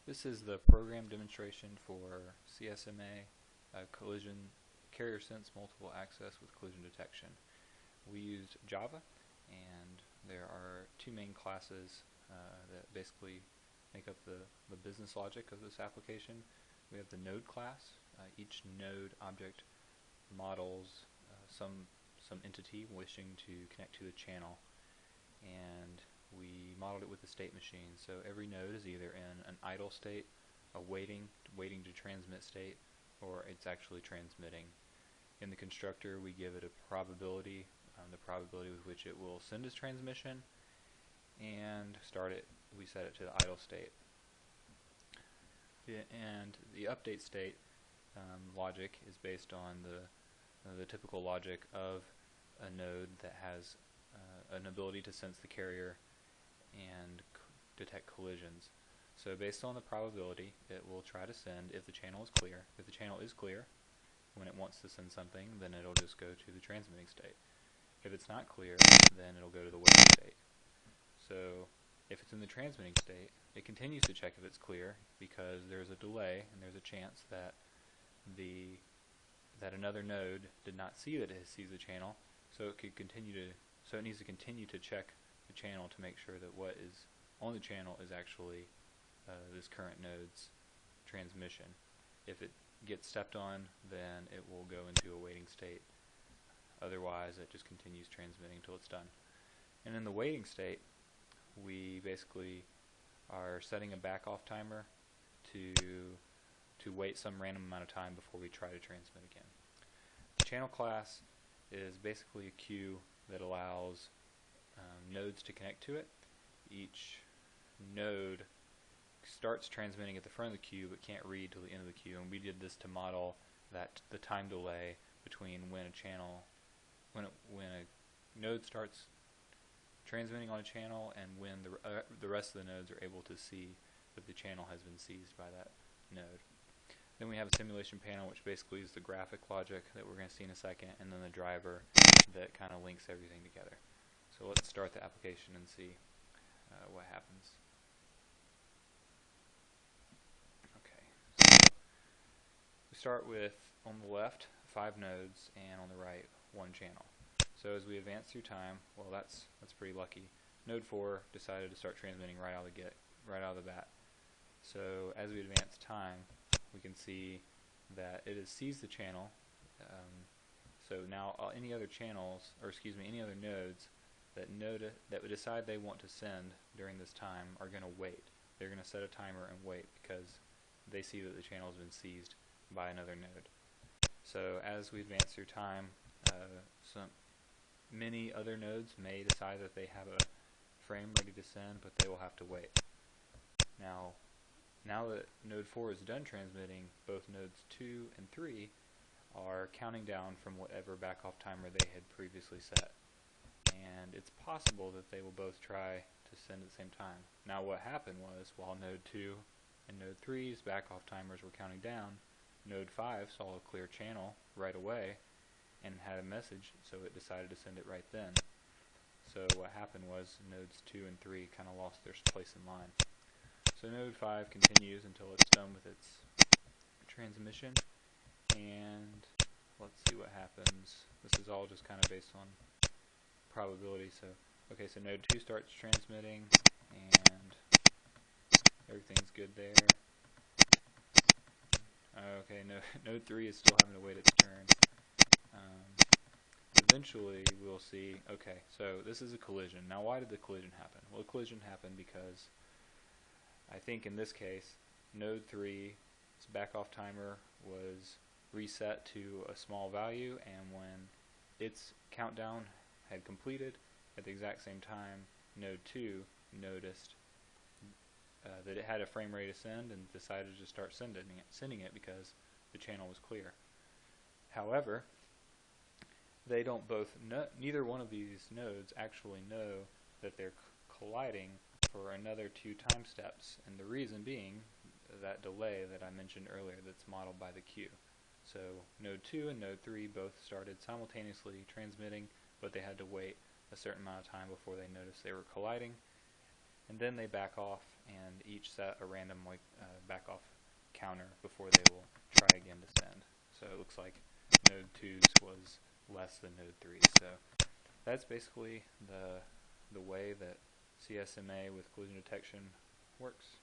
This is the program demonstration for CSMA, collision carrier sense multiple access with collision detection. We used Java, and there are two main classes that basically make up the business logic of this application. We have the node class. Each node object models some entity wishing to connect to the channel, and we modeled it with the state machine. So every node is either in an idle state, a waiting to transmit state, or it's actually transmitting. In the constructor, we give it a probability, the probability with which it will send its transmission, and we set it to the idle state. And the update state logic is based on the typical logic of a node that has an ability to sense the carrier and detect collisions. So based on the probability, it will try to send if the channel is clear. If the channel is clear, when it wants to send something, then it'll just go to the transmitting state. If it's not clear, then it'll go to the waiting state. So if it's in the transmitting state, it continues to check if it's clear, because there's a delay and there's a chance that another node did not see that it sees the channel, so it needs to continue to check the channel to make sure that what is on the channel is actually this current node's transmission. If it gets stepped on, then it will go into a waiting state. Otherwise, it just continues transmitting until it's done. And in the waiting state, we basically are setting a back-off timer to wait some random amount of time before we try to transmit again. The channel class is basically a queue that allows nodes to connect to it. Each node starts transmitting at the front of the queue but can't read till the end of the queue, and we did this to model the time delay between when a node starts transmitting on a channel and when the rest of the nodes are able to see that the channel has been seized by that node. Then we have a simulation panel, which basically is the graphic logic that we're going to see in a second, and then the driver that kind of links everything together. So let's start the application and see what happens. Okay, so we start with, on the left, 5 nodes, and on the right, 1 channel. So as we advance through time, well, that's pretty lucky. Node 4 decided to start transmitting right out of the bat. So as we advance time, we can see that it has seized the channel. So now any other channels, or excuse me, any other nodes that would decide they want to send during this time are going to wait. They're going to set a timer and wait because they see that the channel has been seized by another node. So as we advance through time, many other nodes may decide that they have a frame ready to send, but they will have to wait. Now that node 4 is done transmitting, both nodes 2 and 3 are counting down from whatever back-off timer they had previously set. And it's possible that they will both try to send at the same time. Now what happened was, while node 2 and node 3's back-off timers were counting down, node 5 saw a clear channel right away and had a message, so it decided to send it right then. So what happened was nodes 2 and 3 kind of lost their place in line. So node 5 continues until it's done with its transmission, and let's see what happens. This is all just kind of based on probability. So okay, so node 2 starts transmitting, and everything's good there. Okay, node 3 is still having to wait its turn. Eventually we'll see, okay, so this is a collision. Now why did the collision happen? Well, the collision happened because I think in this case, node 3's back-off timer was reset to a small value, and when its countdown had completed, at the exact same time, node 2 noticed that it had a frame ready to send and decided to start sending it because the channel was clear. However, they don't neither one of these nodes actually know that they're colliding for another 2 time steps, and the reason being that delay that I mentioned earlier that's modeled by the queue. So node 2 and node 3 both started simultaneously transmitting, but they had to wait a certain amount of time before they noticed they were colliding, and then they back off and each set a random back off counter before they will try again to send. So it looks like node 2's was less than node 3. So that's basically the way that CSMA with collision detection works.